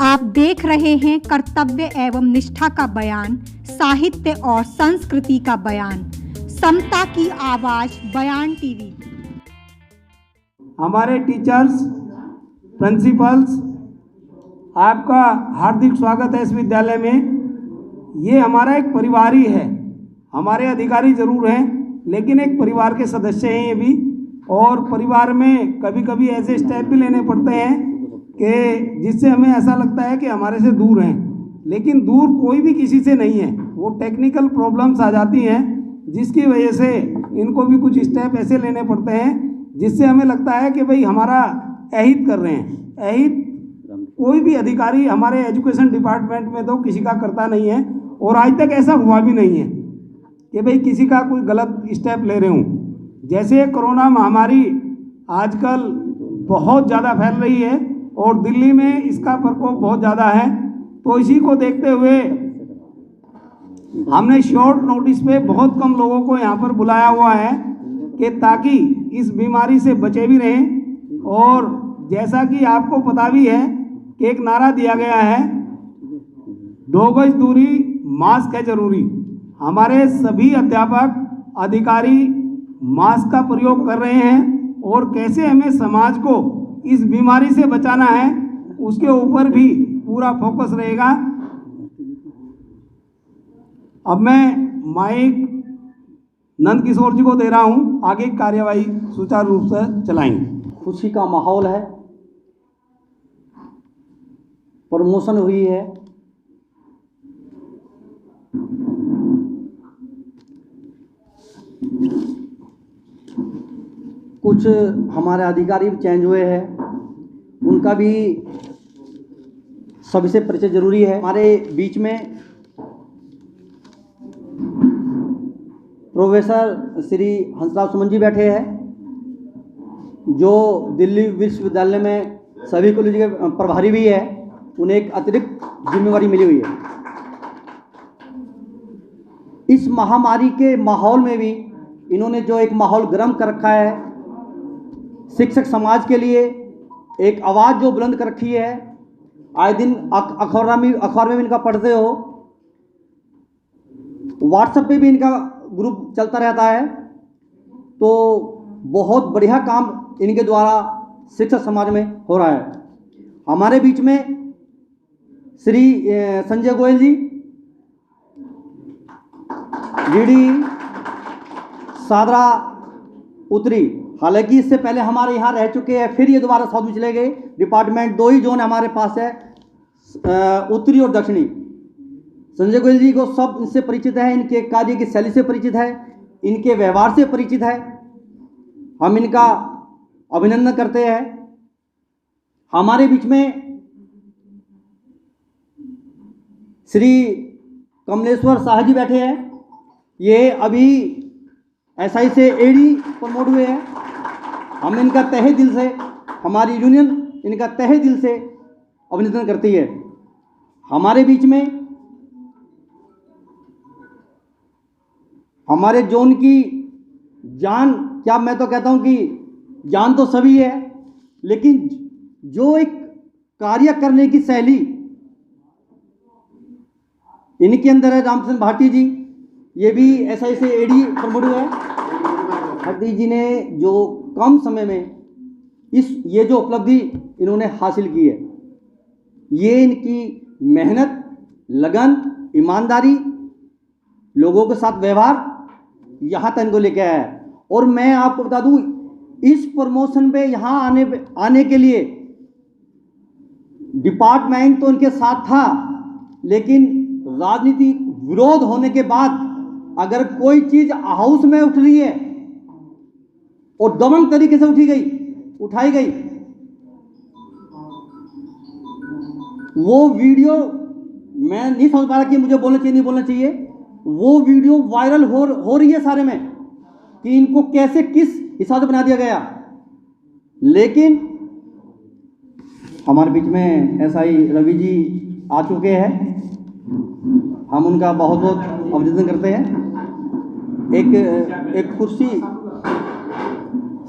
आप देख रहे हैं कर्तव्य एवं निष्ठा का बयान, साहित्य और संस्कृति का बयान, समता की आवाज बयान टीवी। हमारे टीचर्स, प्रिंसिपल्स, आपका हार्दिक स्वागत है इस विद्यालय में। ये हमारा एक परिवार ही है। हमारे अधिकारी ज़रूर हैं, लेकिन एक परिवार के सदस्य हैं ये भी। और परिवार में कभी कभी ऐसे स्टेप भी लेने पड़ते हैं कि जिससे हमें ऐसा लगता है कि हमारे से दूर हैं, लेकिन दूर कोई भी किसी से नहीं है। वो टेक्निकल प्रॉब्लम्स आ जाती हैं, जिसकी वजह से इनको भी कुछ स्टेप ऐसे लेने पड़ते हैं जिससे हमें लगता है कि भाई हमारा अहित कर रहे हैं। अहित कोई भी अधिकारी हमारे एजुकेशन डिपार्टमेंट में तो किसी का करता नहीं है, और आज तक ऐसा हुआ भी नहीं है कि भाई किसी का कोई गलत स्टेप ले रहे हूँ। जैसे कोरोना महामारी आजकल बहुत ज़्यादा फैल रही है और दिल्ली में इसका प्रकोप बहुत ज़्यादा है, तो इसी को देखते हुए हमने शॉर्ट नोटिस पे बहुत कम लोगों को यहाँ पर बुलाया हुआ है कि ताकि इस बीमारी से बचे भी रहें। और जैसा कि आपको पता भी है कि एक नारा दिया गया है, 2 गज दूरी, मास्क है जरूरी। हमारे सभी अध्यापक, अधिकारी मास्क का प्रयोग कर रहे हैं और कैसे हमें समाज को इस बीमारी से बचाना है उसके ऊपर भी पूरा फोकस रहेगा। अब मैं माइक नंद किशोर जी को दे रहा हूं, आगे कार्यवाही सुचारू रूप से चलाएंगे। खुशी का माहौल है, प्रमोशन हुई है। कुछ हमारे अधिकारी भी चेंज हुए हैं, उनका भी सभी से परिचय जरूरी है। हमारे बीच में प्रोफेसर श्री हंसराज सुमन जी बैठे हैं, जो दिल्ली विश्वविद्यालय में सभी कॉलेज के प्रभारी भी है। उन्हें एक अतिरिक्त जिम्मेवारी मिली हुई है। इस महामारी के माहौल में भी इन्होंने जो एक माहौल गर्म कर रखा है, शिक्षक समाज के लिए एक आवाज़ जो बुलंद कर रखी है। आए दिन अखबार में भी इनका पढ़ते हो, व्हाट्सएप पे भी इनका ग्रुप चलता रहता है। तो बहुत बढ़िया काम इनके द्वारा शिक्षक समाज में हो रहा है। हमारे बीच में श्री संजय गोयल जी, डीडी सादरा उत्तरी, हालांकि इससे पहले हमारे यहाँ रह चुके हैं, फिर ये दोबारा साउथ में चले गए। डिपार्टमेंट 2 ही जोन हमारे पास है, उत्तरी और दक्षिणी। संजय गोयल जी को सब इनसे परिचित है, इनके कार्य की शैली से परिचित है, इनके व्यवहार से परिचित है। हम इनका अभिनंदन करते हैं। हमारे बीच में श्री कमलेश्वर शाह जी बैठे हैं। ये अभी एसआई से एडी प्रमोट हुए हैं। हम इनका तहे दिल से, हमारी यूनियन इनका तहे दिल से अभिनंदन करती है। हमारे बीच में हमारे जोन की जान, क्या मैं तो कहता हूं कि जान तो सभी है, लेकिन जो एक कार्य करने की शैली इनके अंदर है। रामचंद्र भाटी जी, ये भी एसआई से एडी प्रमोट हुआ है। भाटी जी ने जो कम समय में ये जो उपलब्धि इन्होंने हासिल की है, ये इनकी मेहनत, लगन, ईमानदारी, लोगों के साथ व्यवहार यहाँ तक इनको लेके आया है। और मैं आपको बता दूं, इस प्रमोशन पे यहाँ आने के लिए डिपार्टमेंट तो इनके साथ था, लेकिन राजनीति विरोध होने के बाद अगर कोई चीज हाउस में उठ रही है और दमन तरीके से उठाई गई, वो वीडियो मैं नहीं समझ पा रहा कि मुझे बोलना चाहिए नहीं बोलना चाहिए। वो वीडियो वायरल हो रही है सारे में कि इनको कैसे किस हिसाब से बना दिया गया। लेकिन हमारे बीच में एसआई रवि जी आ चुके हैं, हम उनका बहुत बहुत अभिनंदन करते हैं। एक कुर्सी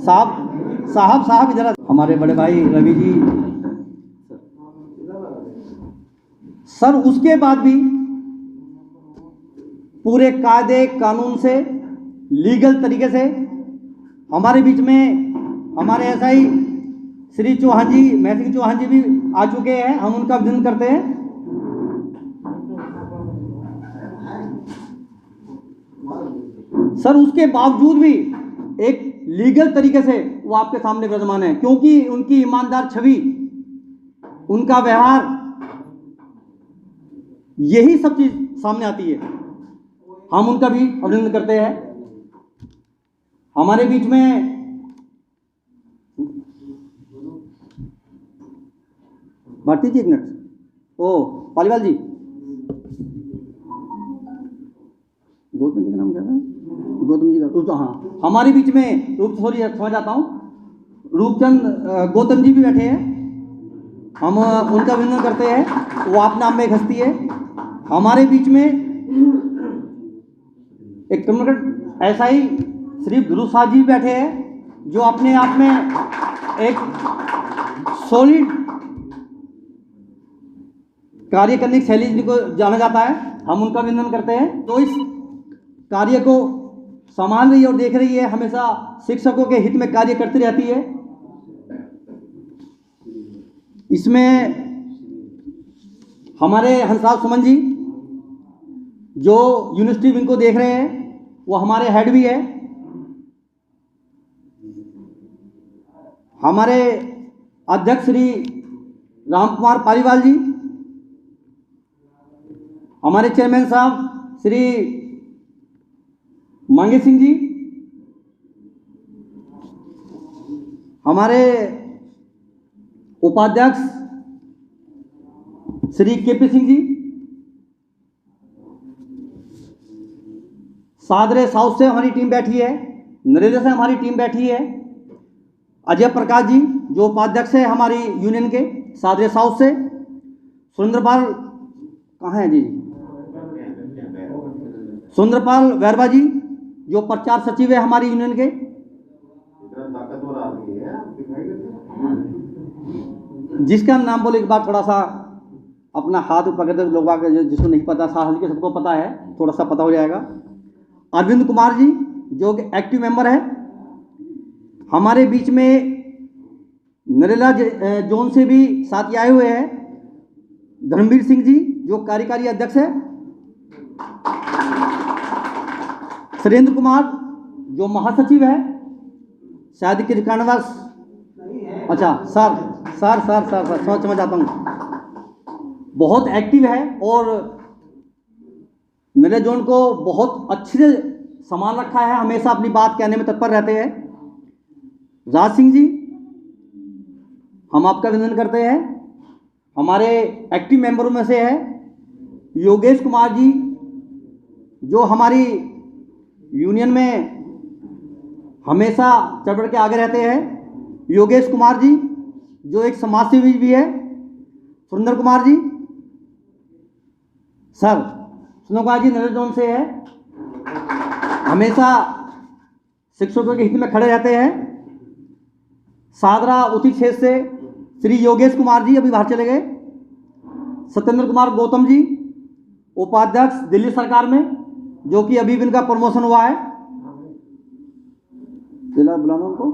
साहब इधर, हमारे बड़े भाई रवि जी सर उसके बाद भी पूरे कायदे कानून से, लीगल तरीके से हमारे बीच में हमारे एसआई श्री चौहान जी, महसिंह चौहान जी भी आ चुके हैं। हम उनका अभिनंदन करते हैं। सर उसके बावजूद भी एक लीगल तरीके से वो आपके सामने विराजमान है, क्योंकि उनकी ईमानदार छवि, उनका व्यवहार, यही सब चीज सामने आती है। हम उनका भी अभिनंदन करते हैं। हमारे बीच में भारती जी, एक मिनट, ओ पालीवाल जी, गौतम जी का नाम क्या था? गौतम जी का तो हाँ, हमारे बीच में सॉरी समझ आता हूँ, रूपचंद गौतम जी भी बैठे हैं। हम उनका अभिनंदन करते हैं। वो आप नाम में एक हस्ती है। हमारे बीच में एक कम्युनिकेट एसआई श्री ध्रुव शाह जी बैठे हैं, जो अपने आप में एक सॉलिड कार्य करने की शैली जिनको जाना जाता है। हम उनका अभिनंदन करते हैं। तो इस कार्य को संभाल रही है और देख रही है, हमेशा शिक्षकों के हित में कार्य करती रहती है। इसमें हमारे हंसराज सुमन जी जो यूनिवर्सिटी विंग को देख रहे हैं, वो हमारे हेड भी है। हमारे अध्यक्ष श्री राम कुमार पालीवाल जी, हमारे चेयरमैन साहब श्री मांगे सिंह जी, हमारे उपाध्यक्ष श्री केपी सिंह जी, सादरे साउथ से हमारी टीम बैठी है, नरेंद्र से हमारी टीम बैठी है, अजय प्रकाश जी जो उपाध्यक्ष है हमारी यूनियन के सादरे साउथ से, सुरेंद्रपाल कहाँ हैं जी, सुरेंद्रपाल वैरवा जी जो प्रचार सचिव है हमारी यूनियन के, जिसका नाम बोले एक बार थोड़ा सा अपना हाथ पकड़ते लोग आगे, जिसको नहीं पता, साहल के सबको पता है, थोड़ा सा पता हो जाएगा। अरविंद कुमार जी जो कि एक्टिव मेंबर है। हमारे बीच में नरेला जोन से भी साथ आए हुए हैं धर्मवीर सिंह जी जो कार्यकारी अध्यक्ष है, सुरेंद्र कुमार जो महासचिव है, शायद के कारणवश, अच्छा सर समझ आता हूँ, बहुत एक्टिव है और नरेला जोन को बहुत अच्छे से संभाल रखा है, हमेशा अपनी बात कहने में तत्पर रहते हैं। राज सिंह जी हम आपका अभिनंदन करते हैं, हमारे एक्टिव मेंबरों में से है। योगेश कुमार जी जो हमारी यूनियन में हमेशा चढ़ बढ़ के आगे रहते हैं। योगेश कुमार जी जो एक समाजसेवी भी है। सुरेंद्र कुमार जी, सर सुरेंद्र कुमार जी नरेंद्र जोन से है, हमेशा शिक्षकों के हित में खड़े रहते हैं। सादरा उसी क्षेत्र से श्री योगेश कुमार जी अभी बाहर चले गए। सत्येंद्र कुमार गौतम जी उपाध्यक्ष दिल्ली सरकार में, जो कि अभी भी इनका प्रमोशन हुआ है, जिला बुलाना उनको।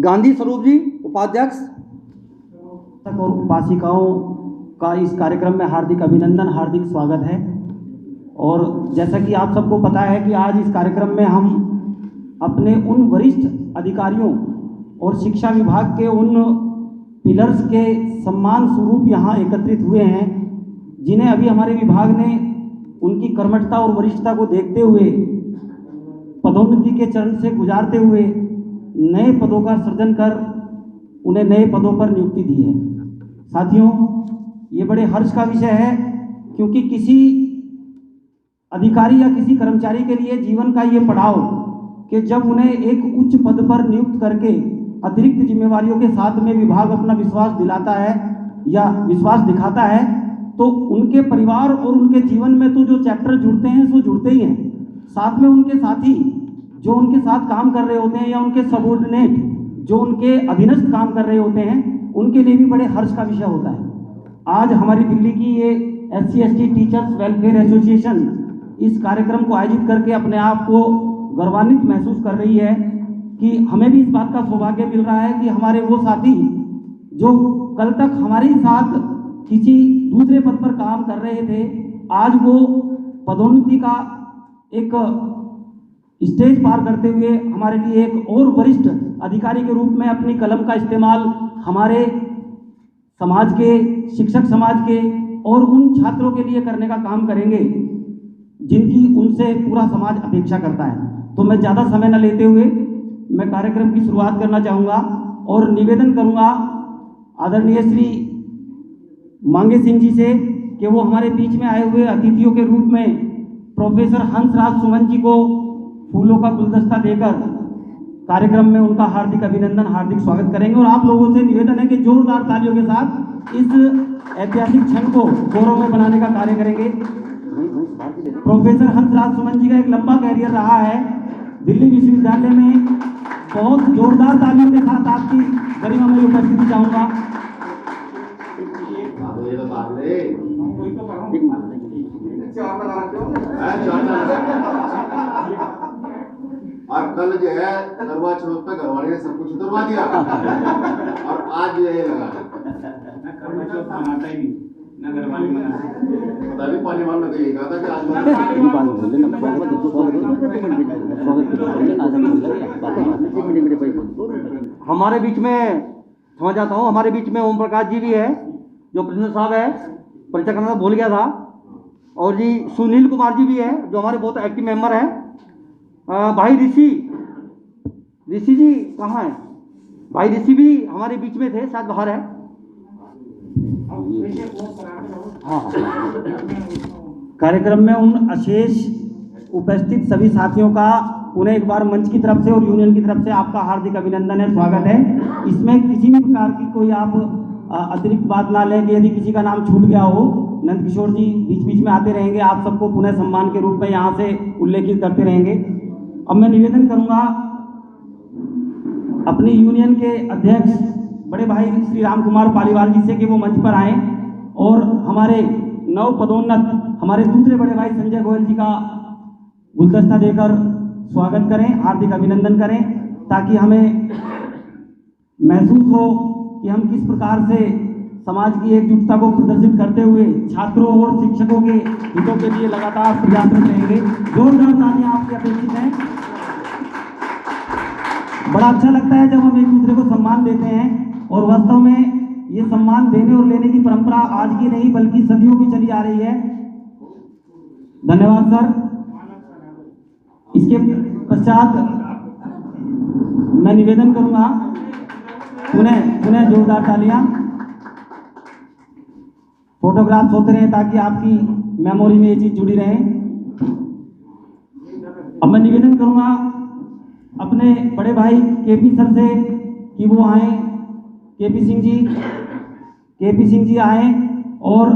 गांधी स्वरूप जी उपाध्यक्ष। और उपासिकाओं का इस कार्यक्रम में हार्दिक अभिनंदन, हार्दिक स्वागत है। और जैसा कि आप सबको पता है कि आज इस कार्यक्रम में हम अपने उन वरिष्ठ अधिकारियों और शिक्षा विभाग के उन पिलर्स के सम्मान स्वरूप यहाँ एकत्रित हुए हैं, जिन्हें अभी हमारे विभाग ने उनकी कर्मठता और वरिष्ठता को देखते हुए पदोन्नति के चरण से गुजारते हुए नए पदों का सृजन कर उन्हें नए पदों पर नियुक्ति दी है। साथियों, ये बड़े हर्ष का विषय है, क्योंकि किसी अधिकारी या किसी कर्मचारी के लिए जीवन का ये पड़ाव कि जब उन्हें एक उच्च पद पर नियुक्त करके अतिरिक्त जिम्मेवारियों के साथ में विभाग अपना विश्वास दिलाता है या विश्वास दिखाता है, तो उनके परिवार और उनके जीवन में तो जो चैप्टर जुड़ते हैं सो जुड़ते ही हैं, साथ में उनके साथी जो उनके साथ काम कर रहे होते हैं या उनके सबॉर्डिनेट जो उनके अधीनस्थ काम कर रहे होते हैं, उनके लिए भी बड़े हर्ष का विषय होता है। आज हमारी दिल्ली की ये SC/ST टीचर्स वेलफेयर एसोसिएशन इस कार्यक्रम को आयोजित करके अपने आप को गौरवान्वित महसूस कर रही है कि हमें भी इस बात का सौभाग्य मिल रहा है कि हमारे वो साथी जो कल तक हमारे साथ किसी दूसरे पद पर काम कर रहे थे, आज वो पदोन्नति का एक स्टेज पार करते हुए हमारे लिए एक और वरिष्ठ अधिकारी के रूप में अपनी कलम का इस्तेमाल हमारे समाज के, शिक्षक समाज के और उन छात्रों के लिए करने का काम करेंगे जिनकी उनसे पूरा समाज अपेक्षा करता है। तो मैं ज़्यादा समय न लेते हुए मैं कार्यक्रम की शुरुआत करना चाहूँगा और निवेदन करूँगा आदरणीय श्री मांगे सिंह जी से कि वो हमारे बीच में आए हुए अतिथियों के रूप में प्रोफेसर हंसराज सुमन जी को फूलों का गुलदस्ता देकर कार्यक्रम में उनका हार्दिक अभिनंदन, हार्दिक स्वागत करेंगे। और आप लोगों से निवेदन है कि जोरदार तालियों के साथ इस ऐतिहासिक क्षण को गौरव में बनाने का कार्य करेंगे। प्रोफेसर हंसराज सुमन जी का एक लंबा कैरियर रहा है दिल्ली विश्वविद्यालय में। बहुत जोरदार तालियों के साथ आपकी गरिमा में उपस्थिति चाहूँगा। और कल जो है करवा चौथ पे घरवाली ने सब कुछ उतरवा दिया और आज जो है लगा करवा चौथ मनाता ही नहीं, ना घरवाली मनाती। पता नहीं पानी वाला तो ये कहा था कि आज हमारे बीच में समझ जाता हूँ, हमारे बीच में ओम प्रकाश जी भी है जो प्रिंसिपल साहब है, परिचय करना भूल गया था। और जी सुनील कुमार जी भी है जो हमारे बहुत एक्टिव मेंबर हैं। भाई ऋषि जी कहाँ है? भाई ऋषि भी हमारे बीच में थे, शायद बाहर है। हाँ, कार्यक्रम में उन अशेष उपस्थित सभी साथियों का उन्हें एक बार मंच की तरफ से और यूनियन की तरफ से आपका हार्दिक अभिनंदन है, स्वागत है। इसमें किसी भी प्रकार की कोई आप अतिरिक्त बात ना लें कि यदि किसी का नाम छूट गया हो। नंद किशोर जी बीच बीच में आते रहेंगे, आप सबको पुनः सम्मान के रूप में यहाँ से उल्लेखित करते रहेंगे। अब मैं निवेदन करूँगा अपनी यूनियन के अध्यक्ष बड़े भाई श्री राम कुमार पालीवाल जी से कि वो मंच पर आएँ और हमारे नव पदोन्नत हमारे दूसरे बड़े भाई संजय गोयल जी का गुलदस्ता देकर स्वागत करें, हार्दिक अभिनंदन करें, ताकि हमें महसूस हो कि हम किस प्रकार से समाज की एकजुटता को प्रदर्शित करते हुए छात्रों और शिक्षकों के हितों के लिए लगातार प्रयासरत रहेंगे। जोरदार तालियां आपकी अपेक्षित हैं। बड़ा अच्छा लगता है जब हम एक दूसरे को सम्मान देते हैं और वास्तव में ये सम्मान देने और लेने की परंपरा आज की नहीं बल्कि सदियों की चली आ रही है। धन्यवाद सर। इसके पश्चात मैं निवेदन करूंगा पुनः जोरदार तालियां। फोटोग्राफ्स होते रहे ताकि आपकी मेमोरी में ये चीज जुड़ी रहे। अब मैं निवेदन करूंगा अपने बड़े भाई केपी सर से कि वो आए, केपी सिंह जी आए और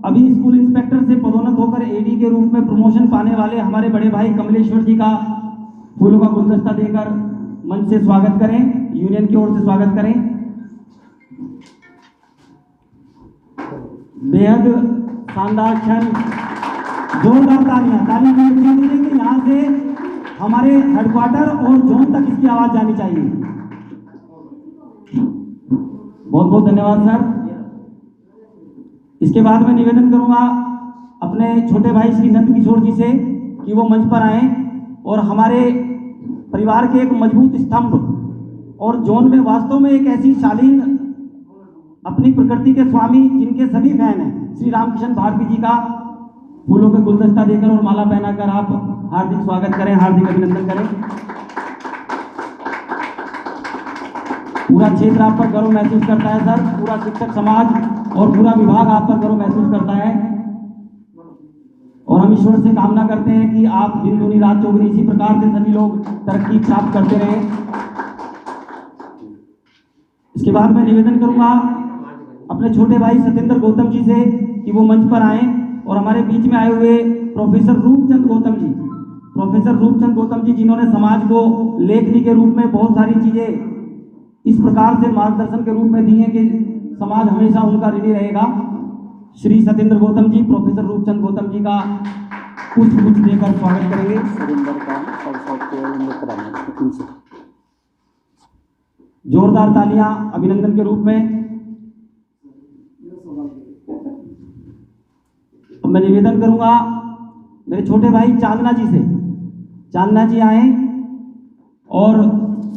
अभी स्कूल इंस्पेक्टर से पदोन्नत होकर एडी के रूप में प्रमोशन पाने वाले हमारे बड़े भाई कमलेश्वर जी का फूलों का गुलदस्ता देकर मंच से स्वागत करें, यूनियन की ओर से स्वागत करें। बेहद शानदार क्षण, जोरदार तालियां कि यहाँ से हमारे हेडक्वार्टर और जोन तक इसकी आवाज जानी चाहिए। बहुत बहुत धन्यवाद सर। इसके बाद मैं निवेदन करूंगा अपने छोटे भाई श्री नंद किशोर जी से कि वो मंच पर आए और हमारे परिवार के एक मजबूत स्तंभ और जोन में वास्तव में एक ऐसी शालीन अपनी प्रकृति के स्वामी जिनके सभी फैन हैं श्री रामकिशन भारती जी का फूलों के गुलदस्ता देकर और माला पहनाकर आप हार्दिक स्वागत करें, हार्दिक अभिनंदन करें। पूरा क्षेत्र आप पर गर्व महसूस करता है सर, पूरा शिक्षक समाज और पूरा विभाग आप पर गर्व महसूस करता है और हम ईश्वर से कामना करते हैं कि आप दिन दूनी रात चौगुनी इसी प्रकार से सभी लोग तरक्की प्राप्त करते रहें। इसके बाद मैं निवेदन करूंगा अपने छोटे भाई सत्येंद्र गौतम जी से कि वो मंच पर आएं और हमारे बीच में आए हुए प्रोफेसर रूपचंद गौतम जी जिन्होंने समाज को लेखनी के रूप में बहुत सारी चीजें इस प्रकार से मार्गदर्शन के रूप में दी हैं कि समाज हमेशा उनका ऋणी रहेगा। श्री सत्येंद्र गौतम जी, प्रोफेसर रूपचंद गौतम जी का पुष्पगुच्छ देकर स्वागत करेंगे। जोरदार तालियां अभिनंदन के रूप में। अब मैं निवेदन करूंगा मेरे छोटे भाई चांदना जी से, चांदना जी आए और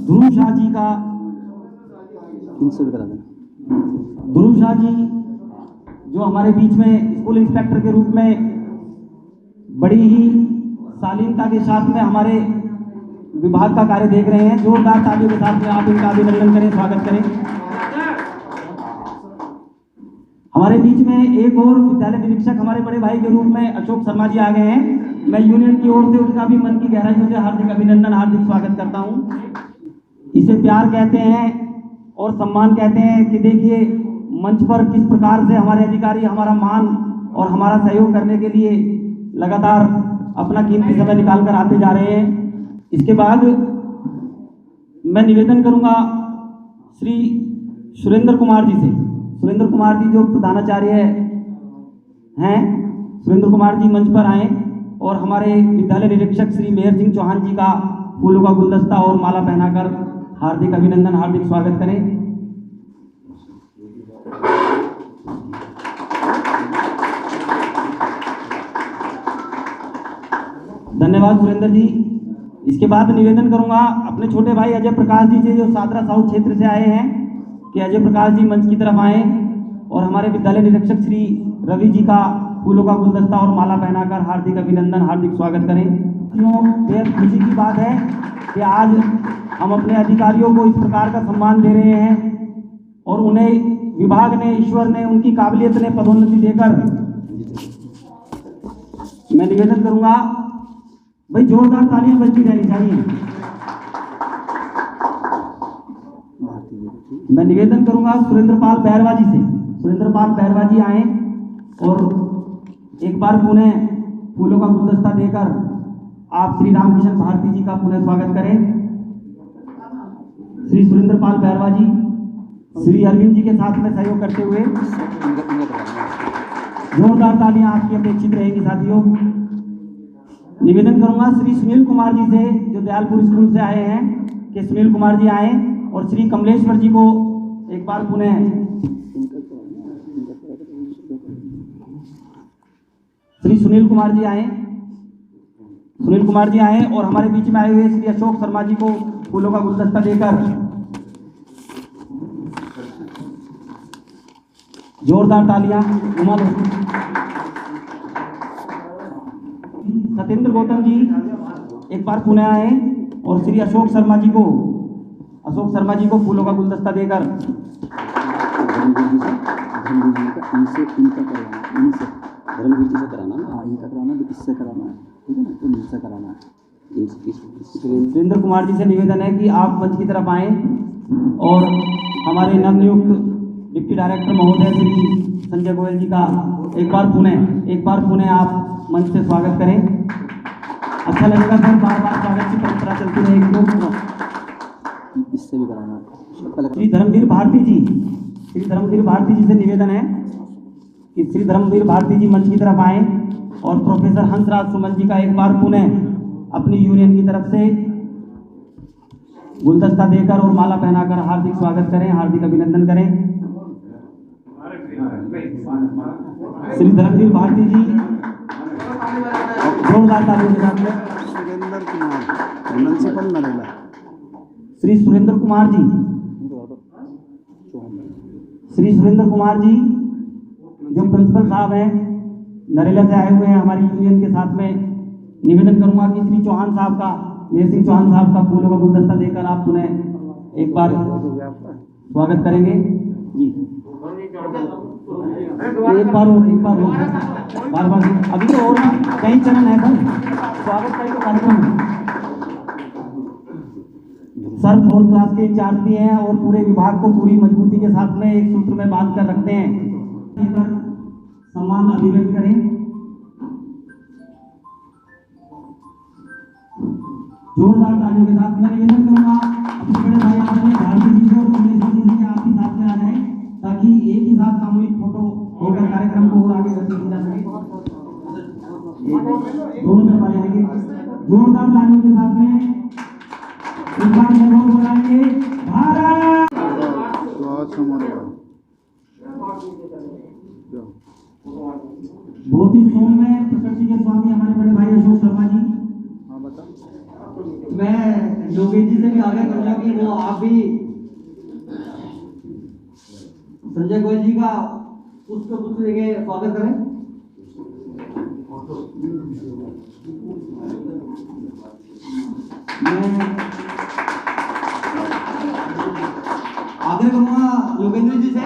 ध्रुव शाह जी का, ध्रुव शाह जी जो हमारे बीच में स्कूल इंस्पेक्टर के रूप में बड़ी ही शालीनता के साथ में हमारे विभाग का कार्य देख रहे हैं। जोरदार तालियों के साथ में आप इनका अभिनंदन करें, स्वागत करें। हमारे बीच में एक और विद्यालय निरीक्षक हमारे बड़े भाई के रूप में अशोक शर्मा जी आ गए हैं। मैं यूनियन की ओर से उनका भी मन की गहराइयों से हार्दिक अभिनंदन, हार्दिक स्वागत करता हूं। इसे प्यार कहते हैं और सम्मान कहते हैं कि देखिए मंच पर किस प्रकार से हमारे अधिकारी हमारा मान और हमारा सहयोग करने के लिए लगातार अपना कीमती समय निकाल कर आते जा रहे हैं। इसके बाद मैं निवेदन करूंगा श्री सुरेंद्र कुमार जी से। सुरेंद्र कुमार जी जो प्रधानाचार्य हैं, सुरेंद्र कुमार जी मंच पर आए और हमारे विद्यालय निरीक्षक श्री मेहर सिंह चौहान जी का फूलों का गुलदस्ता और माला पहनाकर हार्दिक अभिनंदन, हार्दिक स्वागत करें। धन्यवाद सुरेंद्र जी। इसके बाद निवेदन करूंगा अपने छोटे भाई अजय प्रकाश जी से, जो सादरा साउथ क्षेत्र से आए हैं, कि अजय प्रकाश जी मंच की तरफ आए और हमारे विद्यालय निरीक्षक श्री रवि जी का फूलों का गुलदस्ता और माला पहनाकर हार्दिक अभिनंदन, हार्दिक स्वागत करें। बेहद खुशी की बात है कि आज हम अपने अधिकारियों को इस प्रकार का सम्मान दे रहे हैं और उन्हें विभाग ने, ईश्वर ने, उनकी काबिलियत ने पदोन्नति देकर, मैं निवेदन करूंगा भाई जोरदार तालियां बजती रहनी चाहिए। मैं निवेदन करूंगा सुरेंद्र पाल बहरवा जी से, सुरेंद्र पाल बहरवा जी आए और एक बार पुनः फूलों का गुलदस्ता देकर आप श्री रामकिशन भारती जी का पुनः स्वागत करें। श्री सुरेंद्र पाल बहरवा जी श्री अरविंद जी के साथ में सहयोग करते हुए जोरदार तालियां आपकी अपेक्षित रहेंगी साथियों। निवेदन करूंगा श्री सुनील कुमार जी से, जो दयालपुर स्कूल से आए हैं, कि सुनील कुमार जी आए और श्री कमलेश्वर जी को एक बार पुनः, श्री सुनील कुमार जी आए, सुनील कुमार जी आए और हमारे बीच में आए हुए श्री अशोक शर्मा जी को फूलों का गुलदस्ता देकर जोरदार तालियां। सत्येंद्र गौतम जी एक बार पुनः आए और श्री अशोक शर्मा जी को फूलों का गुलदस्ता देकर सुरेंद्र कुमार जी से निवेदन है कि आप मंच की तरफ आए और हमारे नवनियुक्त डिप्टी डायरेक्टर महोदय श्री संजय गोयल जी का एक बार पुनः आप मंच से स्वागत करें। अच्छा लगेगा सर, बार बार स्वागत की परंपरा चलती रहेगी तो इससे भी कराना। श्री धर्मवीर भारती जी से निवेदन है कि श्री धर्मवीर भारती जी मंच की तरफ आए और प्रोफेसर हंसराज सुमन जी का एक बार पुनः अपनी यूनियन की तरफ से गुलदस्ता देकर और माला पहनाकर हार्दिक स्वागत करें, हार्दिक अभिनंदन करें। श्री धर्मवीर भारती जी जोरदार तालियों के साथ में। श्री सुरेंद्र कुमार जी जो प्रिंसिपल साहब हैं, नरेला से आए हुए हैं हमारी यूनियन के साथ में, निवेदन करूंगा कि श्री चौहान साहब का, मेहर सिंह चौहान साहब का फूलों का गुलदस्ता देकर आप पुनः एक बार स्वागत करेंगे जी। एक बार अभी तो और कई चरण है सर, स्वागत का तो कार्यक्रम है सर। 4th क्लास के इंचार्ज भी हैं और पूरे विभाग को पूरी मजबूती के साथ में एक सूत्र में बांध कर रखते हैं। सम्मान अभिव्यक्त करें। जोरदार तालियों के साथ मैं निवेदन करूंगा अपने बड़े भाई भारती जी को आप भी साथ में आ जाए ताकि एक ही साथ सामूहिक फोटो होकर कार्यक्रम को और आगे गति दी जा सके। दोनों तरफ आ जाएंगे, जोरदार तालियों के साथ में बनाएंगे। भारत बहुत ही सौम्य प्रकृति के स्वामी हमारे बड़े भाई अशोक शर्मा जी। मैं योगेश जी से भी आग्रह करूंगा कि वो आप भी संजय गोयल जी का पुष्प देके स्वागत करें। मैं आग्रह करूंगा योगेंद्र जी से,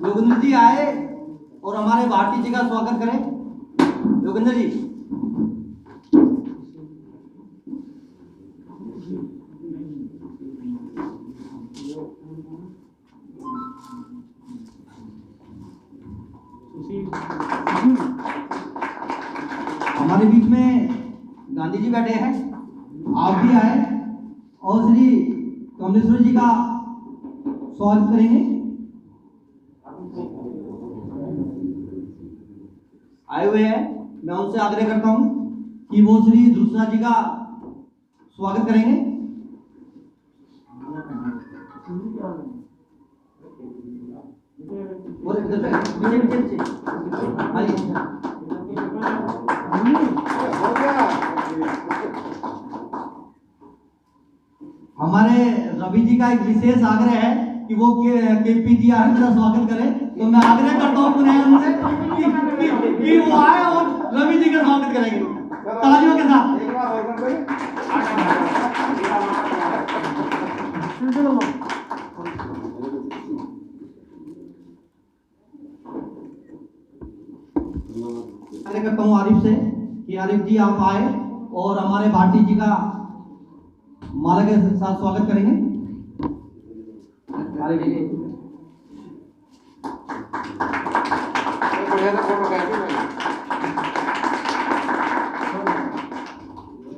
योगेंद्र जी आए और हमारे भारती जी का स्वागत करें। योगेंद्र जी हमारे बीच में गांधी जी बैठे हैं, आप भी आए और श्री कमलेश्वर जी का स्वागत करेंगे। आए हुए हैं, मैं उनसे आग्रह करता हूं कि वो श्री दुर्गा जी का स्वागत करेंगे। और हमारे रवि जी का एक विशेष आग्रह है कि वो केपी जी आर का स्वागत करें, तो मैं आग्रह करता हूँ पुनः उनसे कि वो आए और रवि जी का स्वागत करेंगे तालियों के साथ। आग्रह करता हूँ आरिफ से कि आरिफ जी आप आए और हमारे भारती जी का माला के साथ स्वागत करेंगे। आरिफ जी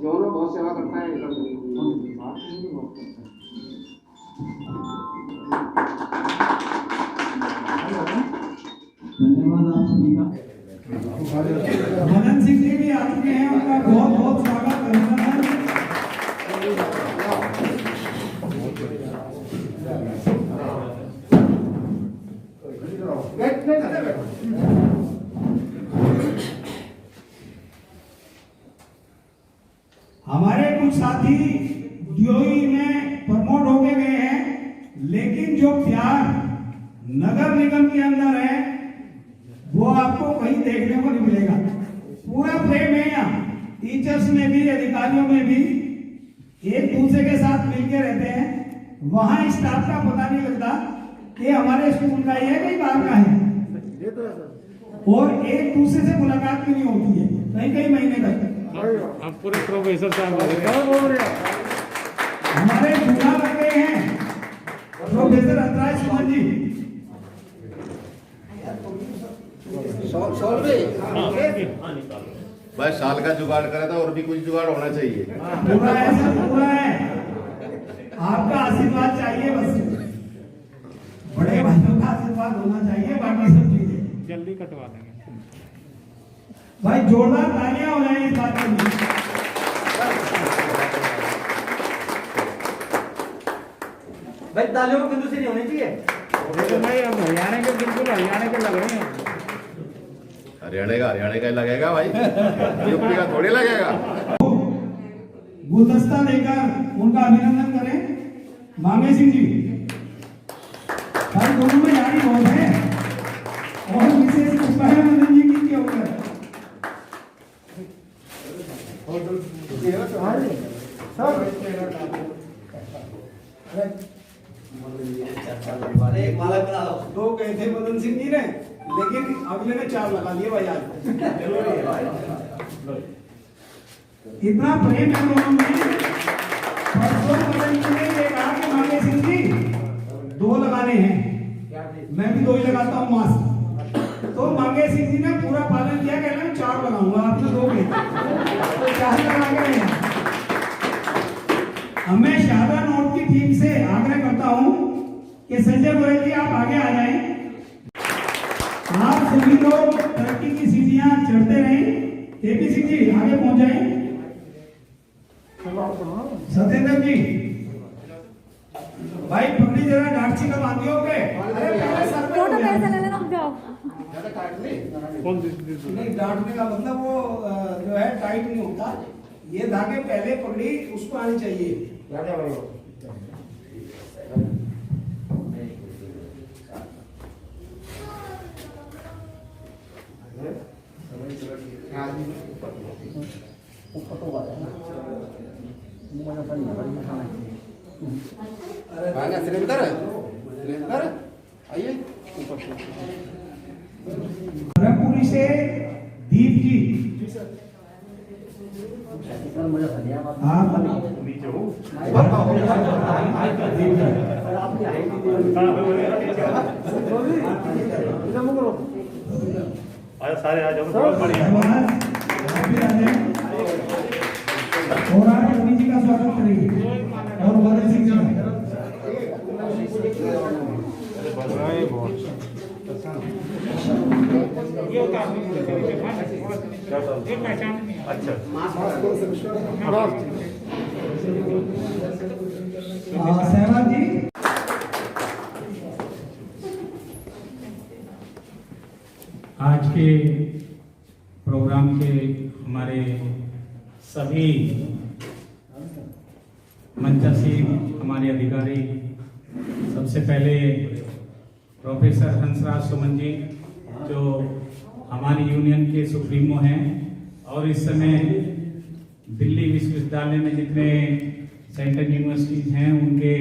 दोनों बहुत सेवा करता है। धन्यवाद आप सभी का। मदन सिंह जी भी आ चुके हैं, उनका बहुत बहुत स्वागत करना है। हमारे कुछ साथी डीओई में प्रमोट होके गए हैं, लेकिन जो प्यार नगर निगम के अंदर है वो आपको कहीं देखने को नहीं मिलेगा। पूरा प्रेम है यहाँ, टीचर्स में भी, अधिकारियों में भी एक दूसरे के साथ मिलके रहते हैं। वहां स्टाफ का पता नहीं लगता कि हमारे स्कूल का ही है कहीं बाहर का है, और एक दूसरे से मुलाकात भी नहीं होती है कई कई महीने तक। आप पूरे प्रोफेसर साहब हमारे दूल्हा लग गए हैं प्रोफेसर अंतराय सुमन जी। भाई साल का जुगाड़ करा था, और भी कुछ जुगाड़ होना चाहिए। पूरा है सर, पूरा है। आपका आशीर्वाद चाहिए, बस बड़े भाइयों का आशीर्वाद होना चाहिए, बाकी सब चीजें जल्दी कटवा देंगे। भाई जोरदार तालियां हो जाए इस बात के लिए। भाई तालियों में बिंदु से नहीं होनी चाहिए। नहीं, हम हरियाणा के बिल्कुल हरियाणा के लग रहे हैं। हरियाणा का लगेगा भाई, यूपी का थोड़ी लगेगा। गुलदस्ता देकर उनका अभिनंदन करें मांगे सिंह जी। भाई दोनों में यारी बहुत है, और विशेष कृपा है मदन जी की ऊपर। एक माला बना लो। दो कहे थे मदन सिंह जी ने, लेकिन अगले ने 4 लगा लिए भाई आज। इतना प्रेम है दोनों में। परसों मदन जी ने ये कहा कि मांगे सिंह जी 2 लगाने हैं, मैं भी 2 ही लगाता हूँ मास्क। तो मांगे सिंह जी ने पूरा पालन किया, कहना मैं 4 लगाऊंगा, आपने 2 कहे तो 4 लगा गए हैं। मैं शारदा नोट की टीम से आग्रह करता हूं कि संजय गोयल जी आप आगे आ जाएं। आप सभी लोग तरक्की की सीढ़ियां चढ़ते रहें। केपी सिंह जी आगे पहुंच जाएं। सत्येंद्र जी भाई पकड़ी जरा डांट सी का बांधियों पे। अरे पहले सर पे फोटो कैसे ले लेना जाओ। नहीं डांटने का मतलब वो जो है टाइट नहीं होता। ये धागे पहले पकड़ी उसको आनी चाहिए। धर्मपुरी से दीप जी आप सारे आ जाओ। और आप रवि जी का स्वागत करेंगे और उदय सिंह जी अच्छा सहवाग जी आज के प्रोग्राम के हमारे सभी मंचासीन हमारे अधिकारी, सबसे पहले प्रोफेसर हंसराज सुमन जी जो हमारी यूनियन के सुप्रीमो हैं और इस समय दिल्ली विश्वविद्यालय में जितने सेंट्रल यूनिवर्सिटीज हैं उनके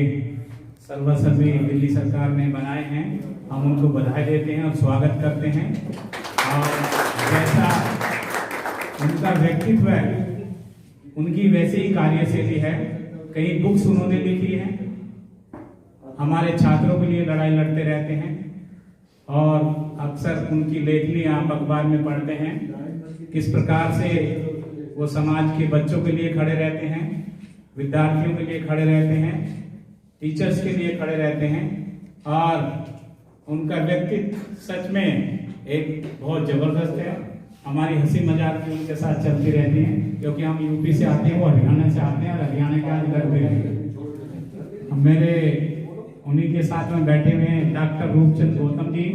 सर्वसर्वी दिल्ली सरकार ने बनाए हैं, हम उनको बधाई देते हैं और स्वागत करते हैं। और जैसा उनका व्यक्तित्व है उनकी वैसे ही कार्यशैली है। कई बुक्स उन्होंने लिखी हैं, हमारे छात्रों के लिए लड़ाई लड़ते रहते हैं और अक्सर उनकी लेखनी आप अखबार में पढ़ते हैं किस प्रकार से वो समाज के बच्चों के लिए खड़े रहते हैं, विद्यार्थियों के लिए खड़े रहते हैं, टीचर्स के लिए खड़े रहते हैं। और उनका व्यक्तित्व सच में एक बहुत जबरदस्त है। हमारी हंसी मजाक भी उनके साथ चलती रहती है क्योंकि हम यूपी से आते हैं, वो हरियाणा से आते हैं और हरियाणा के आज घर पे मेरे उन्हीं के साथ में बैठे हुए हैं डॉक्टर रूपचंद गौतम जी,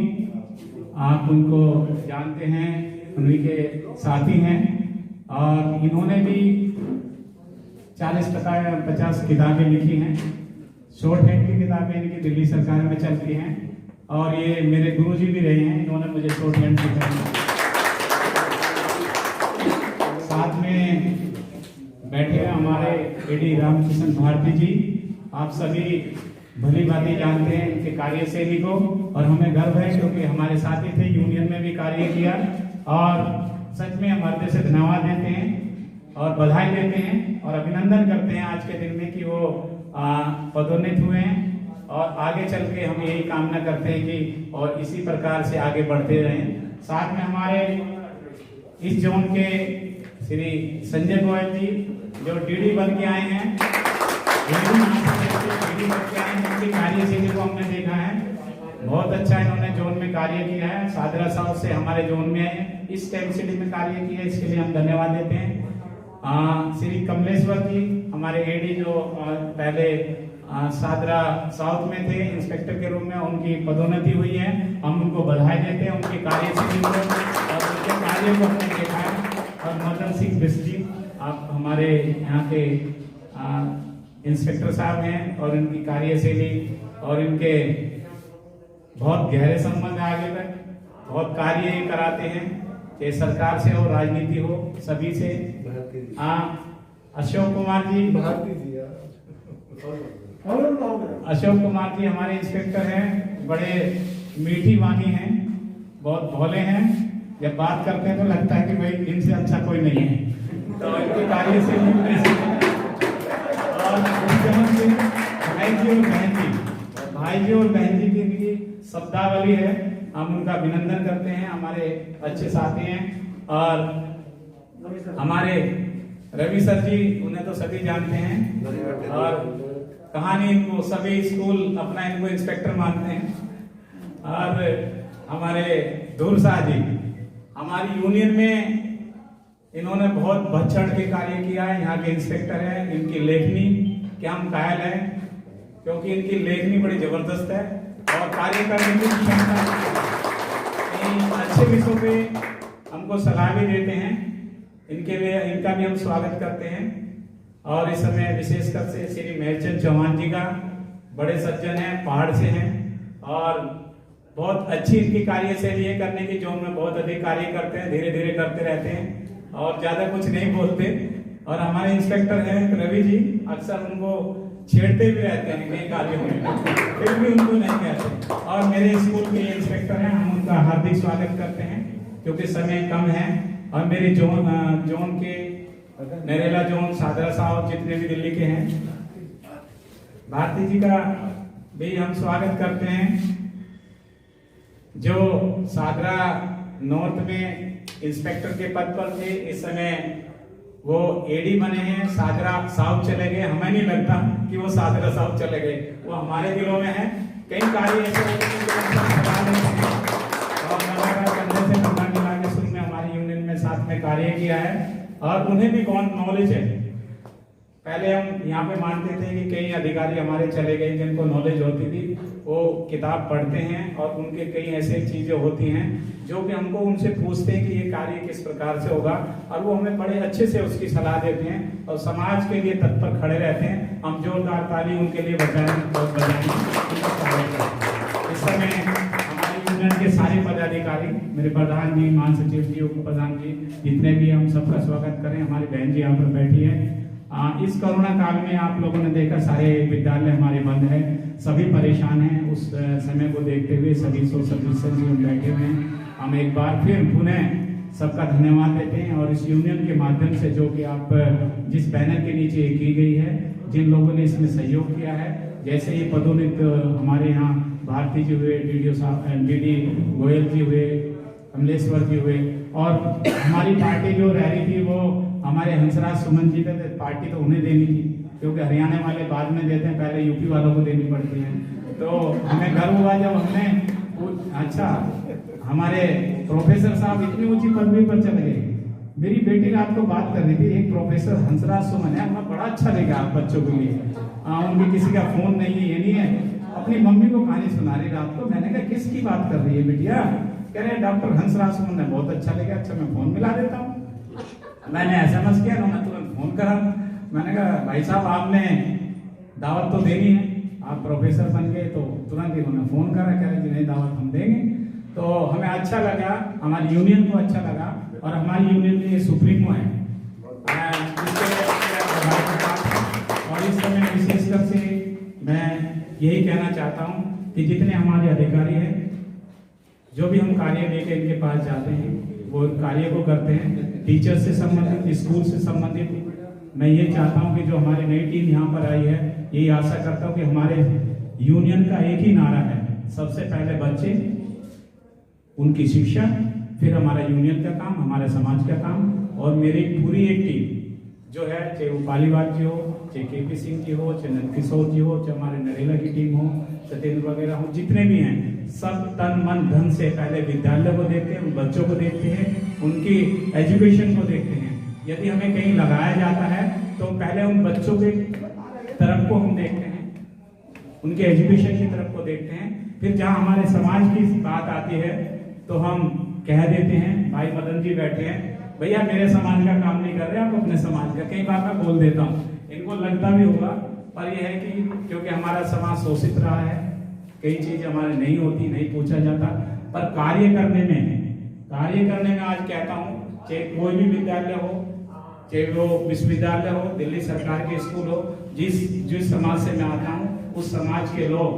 आप उनको जानते हैं, उन्हीं के साथी हैं और इन्होंने भी 40-50 किताबें लिखी हैं। शॉर्ट हैंड की किताबें इनकी दिल्ली सरकार में चलती हैं और ये मेरे गुरुजी भी रहे हैं, इन्होंने मुझे शॉर्ट हैंड सिखाई। साथ में बैठे हैं हमारे एडी रामकिशन भारती जी, आप सभी भली भांति जानते हैं इनके कार्यशैली को और हमें गर्व है क्योंकि हमारे साथी थे, यूनियन में भी कार्य किया और सच में हम हृदय से धन्यवाद देते हैं और बधाई देते हैं और अभिनंदन करते हैं आज के दिन में कि वो पदोन्नत हुए हैं और आगे चल के हम यही कामना करते हैं कि और इसी प्रकार से आगे बढ़ते रहें। साथ में हमारे इस जोन के श्री संजय गोयल जी जो डीडी बन के आए हैं, उनकी कार्यशैली को हमने देखा है, बहुत अच्छा इन्होंने जोन में कार्य किया है। सादरा साउथ से हमारे जोन में आए, इस कैपेसिटी में कार्य किया है, इसके लिए हम धन्यवाद देते हैं। श्री कमलेश्वर जी हमारे एडी जो पहले सादरा साउथ में थे इंस्पेक्टर के रूप में, उनकी पदोन्नति हुई है, हम उनको बधाई देते हैं उनकी कार्यशैली को और उनके कार्य को हमने देखा है। और मदन सिंह बिस्टी आप हमारे यहाँ के इंस्पेक्टर साहब हैं और इनकी कार्यशैली और इनके बहुत गहरे संबंध है, आगे तक बहुत कार्य कराते हैं, चाहे सरकार से हो, राजनीति हो, सभी से। अशोक कुमार जी हमारे इंस्पेक्टर हैं, बड़े मीठी वाणी हैं, बहुत भोले हैं, जब बात करते हैं तो लगता है कि भाई इनसे अच्छा कोई नहीं है। तो इनके कार्य से भाई जी और बहन जी की भी शब्दावली है, हम उनका अभिनंदन करते हैं, हमारे अच्छे साथी हैं। और हमारे रवि सर जी, उन्हें तो सभी जानते हैं और कहानी इनको सभी स्कूल अपना इनको इंस्पेक्टर मानते हैं। और हमारे धूर शाह जी, हमारी यूनियन में इन्होंने बहुत बढ़ चढ़ के कार्य किया है। यहाँ के इंस्पेक्टर हैं, इनकी लेखनी के हम कायल हैं, क्योंकि इनकी लेखनी बड़ी जबरदस्त है और कार्य करने की क्षमता, अच्छे विषयों पे हमको सलाह भी देते हैं। इनके लिए इनका भी हम स्वागत करते हैं। और इस समय विशेषकर से श्री मेहरचंद चौहान जी का, बड़े सज्जन हैं, पहाड़ से हैं और बहुत अच्छी इनकी कार्यशैली है करने की, जो उनमें बहुत अधिक कार्य करते हैं, धीरे धीरे करते रहते हैं और ज्यादा कुछ नहीं बोलते। और हमारे इंस्पेक्टर हैं रवि जी, अक्सर उनको छेड़ते भी रहते हैं कई कार्यों में, फिर भी उनको नहीं कहते। और मेरे स्कूल के इंस्पेक्टर हैं, हम उनका हार्दिक स्वागत करते हैं क्योंकि समय कम है। और मेरे जोन के नरेला जोन, सादरा साहब, जितने भी दिल्ली के हैं, भारती जी का भी हम स्वागत करते हैं, जो सादरा नॉर्थ में इंस्पेक्टर के पद पर थे। इस समय वो एडी बने हैं, सादरा साउथ चले गए। हमें नहीं लगता कि वो सादरा साउथ चले गए, वो हमारे दिलों में है। कई कार्य ऐसे होते हैं जो हम सब करा लेते हैं और लगातार कंधे से कंधा मिला के शुरू में हमारी यूनियन में साथ में कार्य किया है और उन्हें भी कौन नॉलेज है। पहले हम यहाँ पे मानते थे कि कई अधिकारी हमारे चले गए जिनको नॉलेज होती थी, वो किताब पढ़ते हैं और उनके कई ऐसे चीजें होती हैं जो कि हमको उनसे पूछते हैं कि ये कार्य किस प्रकार से होगा, और वो हमें बड़े अच्छे से उसकी सलाह देते हैं और समाज के लिए तत्पर खड़े रहते हैं। हम जोरदार ताली उनके लिए बजाएंगे। इस समय हमारी यूनियन के सारे पदाधिकारी, मेरे प्रधान जी, महासचिव जी, उप प्रधान जी, जितने भी, हम सबका स्वागत करें। हमारी बहन जी यहाँ पर बैठी है। इस कोरोना काल में आप लोगों ने देखा सारे विद्यालय हमारे बंद है, सभी परेशान हैं। उस समय को देखते हुए सभी सोशल डिस्टेंसिंग बैठे हुए हैं। हम एक बार फिर पुनः सबका धन्यवाद देते हैं और इस यूनियन के माध्यम से, जो कि आप जिस बैनर के नीचे की गई है, जिन लोगों ने इसमें सहयोग किया है, जैसे ये पदोन्नत हमारे यहाँ भारती जी हुए, डीडीओ साहब, डीडी गोयल जी हुए, कमलेश्वर जी हुए, और हमारी पार्टी जो रह रही थी वो हमारे हंसराज सुमन जी थे। पार्टी तो उन्हें देनी थी क्योंकि हरियाणा वाले बाद में देते हैं, पहले यूपी वालों को देनी पड़ती है। तो हमें गर्व हुआ जब हमने, अच्छा, हमारे प्रोफेसर साहब इतनी ऊंची पदवी पर चले गए। मेरी बेटी रात को बात कर रही थी, एक प्रोफेसर हंसराज सुमन है, हमें बड़ा अच्छा लगा आप बच्चों के लिए। उनकी किसी का फोन नहीं है, ये नहीं है, अपनी मम्मी को कहानी सुना रही रात को। मैंने कहा किसकी बात कर रही है बिटिया? कह रहे डॉक्टर हंसराज सुमन है, बहुत अच्छा लगा। अच्छा, मैं फोन मिला देता हूँ। मैंने SMS किया, उन्होंने तुरंत फोन करा। मैंने कहा भाई साहब, आपने दावत तो देनी है, आप प्रोफेसर बन गए, तो तुरंत ही उन्होंने फोन करा। कह रहे जी नहीं, दावत हम देंगे। तो हमें अच्छा लगा, हमारी यूनियन को अच्छा लगा और हमारी यूनियन के सुप्रीमो है। और इस समय विशेषकर से मैं यही कहना चाहता हूँ कि जितने हमारे अधिकारी हैं, जो भी हम कार्य लेके इनके पास जाते हैं, वो कार्य को करते हैं। टीचर से संबंधित, स्कूल से संबंधित, मैं ये चाहता हूँ कि जो हमारी नई टीम यहाँ पर आई है, यही आशा करता हूँ कि हमारे यूनियन का एक ही नारा है, सबसे पहले बच्चे, उनकी शिक्षा, फिर हमारा यूनियन का काम, हमारे समाज का काम। और मेरी पूरी एक टीम जो है, चाहे वो पालीवाल जी हो, चाहे KP सिंह जी हो, चाहे नंदकिशोर जी हो, चाहे हमारे नरेला की टीम हो, सत्येंद्र वगैरह हो, जितने भी हैं, सब तन मन धन से पहले विद्यालय को देखते हैं, उन बच्चों को देखते हैं, उनकी एजुकेशन को देखते हैं। यदि हमें कहीं लगाया जाता है तो पहले उन बच्चों के तरफ को हम देखते हैं, उनके एजुकेशन की तरफ को देखते हैं। फिर जहाँ हमारे समाज की बात आती है तो हम कह देते हैं, भाई मदन जी बैठे हैं, भैया मेरे समाज का काम नहीं कर रहे, आप अपने समाज का। कई बार मैं बोल देता हूँ, इनको लगता भी होगा, पर यह है कि क्योंकि हमारा समाज शोषित रहा है, कई चीजें हमारे नहीं होती, नहीं पूछा जाता। पर कार्य करने में आज कहता हूँ, चाहे कोई भी विद्यालय हो, चाहे वो विश्वविद्यालय हो, दिल्ली सरकार के स्कूल हो, जिस समाज से मैं आता हूँ, उस समाज के लोग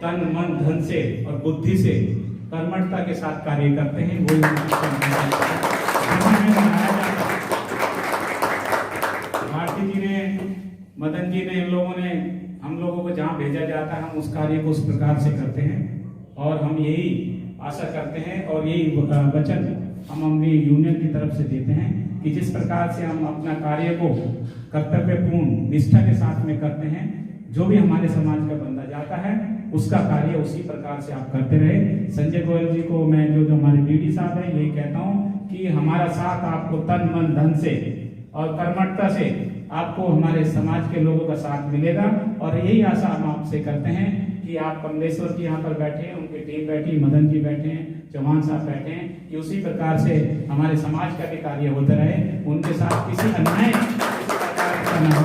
तन मन धन से और बुद्धि से कर्मठता के साथ कार्य करते हैं। वही भारती जी ने, मदन जी ने, इन लोगों ने, हम लोगों को जहाँ भेजा जाता है, हम उस कार्य को उस प्रकार से करते हैं। और हम यही आशा करते हैं और यही वचन हम अपनी यूनियन की तरफ से देते हैं कि जिस प्रकार से हम अपना कार्य को कर्तव्यपूर्ण निष्ठा के साथ में करते हैं, जो भी हमारे समाज का बंदा जाता है उसका कार्य उसी प्रकार से आप करते रहे। संजय गोयल जी को मैं जो हमारे डीडी साहब हैं यही कहता हूँ कि हमारा साथ आपको तन मन धन से और कर्मठता से आपको हमारे समाज के लोगों का साथ मिलेगा। और यही आशा हम आपसे करते हैं कि आप कमलेश्वर जी यहाँ पर बैठे हैं, उनकी टीम बैठी, मदन जी बैठे हैं, चौहान साहब बैठे हैं, कि उसी प्रकार से हमारे समाज का भी कार्य होता रहे, उनके साथ किसी अन्याय का न हो।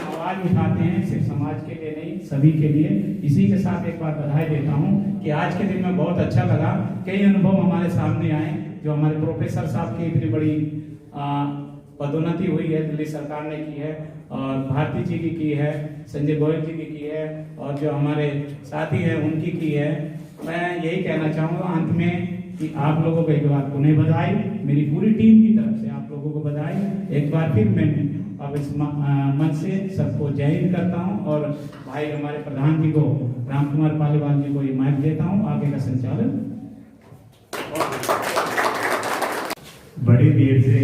आवाज उठाते हैं सिर्फ समाज के लिए नहीं, सभी के लिए। इसी के साथ एक बार बधाई देता हूँ कि आज के दिन में बहुत अच्छा लगा। कई अनुभव हमारे सामने आए जो हमारे प्रोफेसर साहब की इतनी बड़ी पदोन्नति हुई है, दिल्ली सरकार ने की है, और भारती जी की है, संजय गोयल जी की है, और जो हमारे साथी हैं उनकी की है। मैं यही कहना चाहूँगा अंत में कि आप लोगों को एक बार पुनः बधाई, मेरी पूरी टीम की तरफ से आप लोगों को बधाई। एक बार फिर मैं अब इस मंच से सबको जय हिंद करता हूँ, और भाई हमारे प्रधान जी को, राम कुमार पालीवाल जी को ये माइक देता हूँ, आगे का संचालन। बड़ी देर से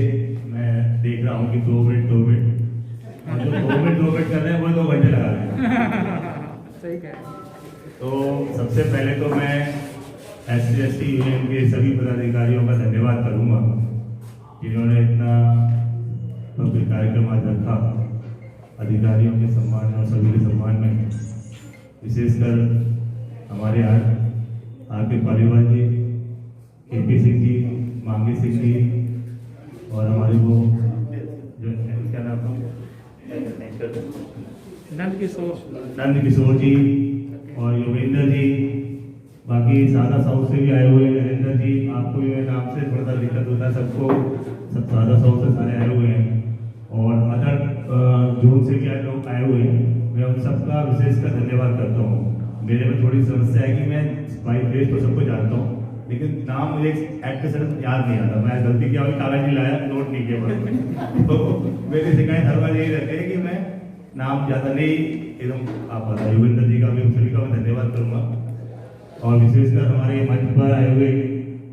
मैं देख रहा हूँ कि 2 मिनट और जो 2 मिनट कर रहे हैं वो 2 घंटे लगा रहे हैं। सही कह। तो सबसे पहले तो मैं SC/ST यूनियन के सभी पदाधिकारियों का धन्यवाद करूँगा जिन्होंने इतना भव्य कार्यक्रम आज रखा, अधिकारियों के सम्मान और सभी के सम्मान में। विशेषकर हमारे आर.के. पालीवाल जी, KP सिंह जी, मांगी सिंह जी, और हमारे वो जो क्या नाम था, नंद किशोर जी और योगेंद्र जी, बाकी सादा साउथ से भी आए हुए हैं, नरेंद्र जी, आपको भी नाम से थोड़ा सा दिक्कत होता है, सबको सब सादा साउथ से सारे आए हुए हैं, और अदर जोन से भी लोग आए हुए हैं। मैं उन सबका विशेषकर धन्यवाद करता हूँ। मेरे में थोड़ी समस्या है कि मैं बाई फेस तो सबको जानता हूँ, लेकिन नाम मुझे एक्ट के सर याद नहीं आता। मैं गलती किया, कागज नहीं लाया, नोट नहीं किया। तो मेरी शिकायत हर बार यही रहती है कि मैं नाम ज़्यादा नहीं एकदम आ पाता। योगेंद्र जी का भी, सभी का मैं धन्यवाद करूँगा, और विशेषकर हमारे मंच पर आए हुए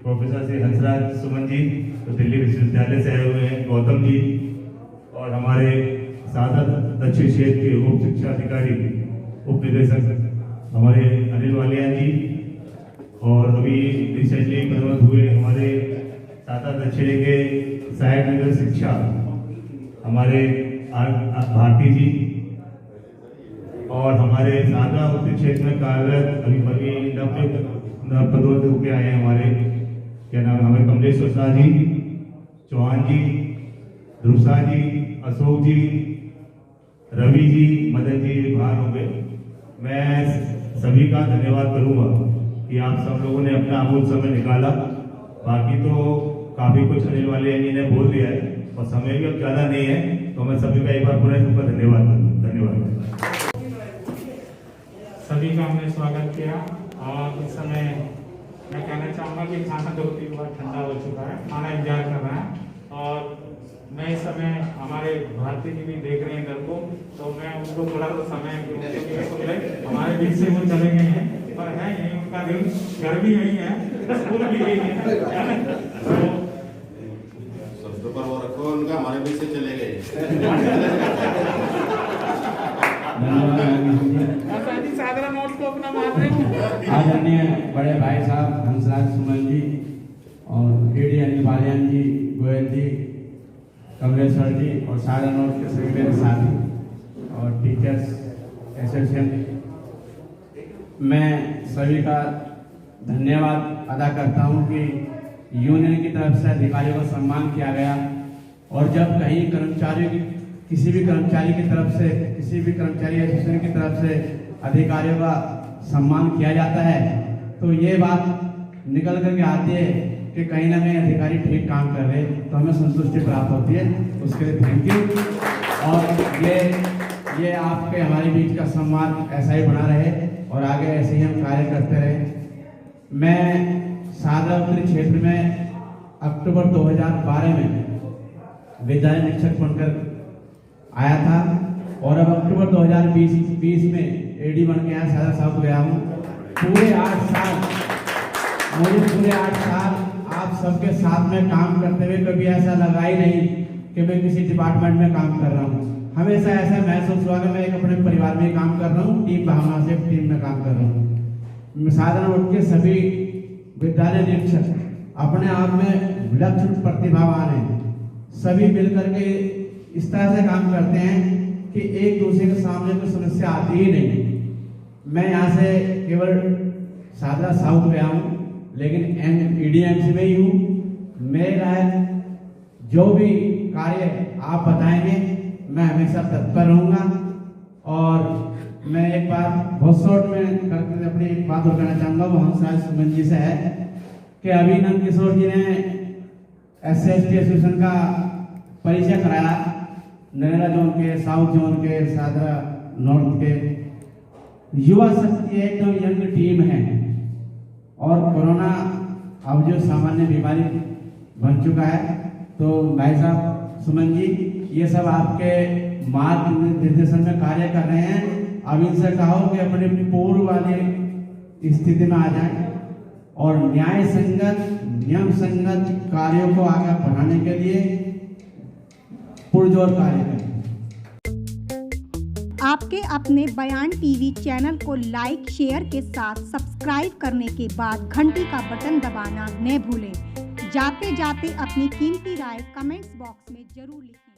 प्रोफेसर से हंसराज सुमन जी, तो दिल्ली विश्वविद्यालय से आए हुए हैं, गौतम जी, और हमारे सादा दक्षिण क्षेत्र के उप शिक्षा अधिकारी, उप निदेशक हमारे अनिल वालिया जी, और अभी रिसेंटली पदोन्नत हुए हमारे सादा दक्षिण के सहायक नगर शिक्षा हमारे भारती जी, और हमारे सादा उत्तर क्षेत्र में कार्यरत अभी पदोन्नत होकर आए हैं हमारे क्या नाम है, हमारे कमलेश्वर शाह जी, चौहान जी, ध्रुव जी, अशोक जी, रवि जी, मदन जी बाहर हो गए। मैं सभी का धन्यवाद करूंगा कि आप सब लोगों ने अपना अमूल्य समय निकाला। बाकी तो काफ़ी कुछ अनिल वाले जी ने बोल दिया है, और समय भी अब ज़्यादा नहीं है, तो मैं सभी का एक बार पुनः सबका धन्यवाद करूँगा। धन्यवाद। सभी का हमने स्वागत किया, और इस समय मैं कहना चाहूँगा कि खाना 2-3 बार ठंडा हो चुका है, खाना इंतजार कर रहा है। और मैं इस समय हमारे भारती जी भी देख रहे हैं घर को, तो मैं उनको थोड़ा सा समय हमारे बीच से वो चले गए हैं, पर है यही उनका दिन, घर भी यही है, स्कूल भी यही है। सबसे पर वो रखो उनका, हमारे बीच से चले गए। आदरणीय बड़े भाई साहब हंसराज सुमन जी, और डीडी अनिल वालियान जी, गोयल जी, कमलेश्वर जी, और सारा नोट के सभी मेरे साथी और टीचर्स एसोसिएशन, मैं सभी का धन्यवाद अदा करता हूं कि यूनियन की तरफ से अधिकारियों का सम्मान किया गया। और जब कहीं कर्मचारियों की, किसी भी कर्मचारी की तरफ से, किसी भी कर्मचारी एसोसिएशन की तरफ से अधिकारियों का सम्मान किया जाता है, तो ये बात निकल करके आती है कि कहीं ना कहीं अधिकारी ठीक काम कर रहे हैं, तो हमें संतुष्टि प्राप्त होती है। उसके लिए थैंक यू। और ये आपके हमारे बीच का सम्मान ऐसा ही बना रहे, और आगे ऐसे ही हम कार्य करते रहे। मैं सादा उत्तरी क्षेत्र में अक्टूबर 2012 में विद्यालय निरीक्षक बनकर आया था, और अब अक्टूबर 2020 में एडी बन के यहाँ सादा साउथ गया हूँ। पूरे 8 साल, मुझे पूरे 8 साल आप सबके साथ में काम करते हुए कभी ऐसा लगा ही नहीं कि मैं किसी डिपार्टमेंट में काम कर रहा हूँ। हमेशा ऐसा महसूस हुआ कि मैं एक अपने परिवार में काम कर रहा हूँ, टीम भावना से टीम में काम कर रहा हूँ। साधारण उठ के सभी विद्यालय निरीक्षक अपने आप में विलक्षण प्रतिभावान हैं। सभी मिलकर के इस तरह से काम करते हैं कि एक दूसरे के सामने कोई समस्या आती ही नहीं। मैं यहाँ से केवल सादरा साउथ में आऊँ, लेकिन EDMC में ही हूँ। मेरा जो भी कार्य आप बताएंगे मैं हमेशा तत्पर रहूँगा। और मैं एक बात बहुत शॉर्ट में करके अपनी एक बात और कहना चाहूँगा, वो हंसराज सुमन जी से है कि अभी नंद किशोर जी ने SC/ST एसोसिएशन का परिचय कराया। नरेला जोन के, साउथ जोन के, सादरा नॉर्थ के युवा शक्ति एकदम यंग टीम है। और कोरोना अब जो सामान्य बीमारी बन चुका है, तो भाई साहब सुमन जी ये सब आपके मार्गदर्शन में कार्य कर रहे हैं। अब इनसे कहो कि अपने पूर्व वाली स्थिति में आ जाएं और न्याय संगत, नियम संगत कार्यों को आगे बढ़ाने के लिए पुरजोर कार्य करें। आपके अपने बयान टीवी चैनल को लाइक, शेयर के साथ सब्सक्राइब करने के बाद घंटी का बटन दबाना न भूलें। जाते जाते अपनी कीमती राय कमेंट्स बॉक्स में जरूर लिखें।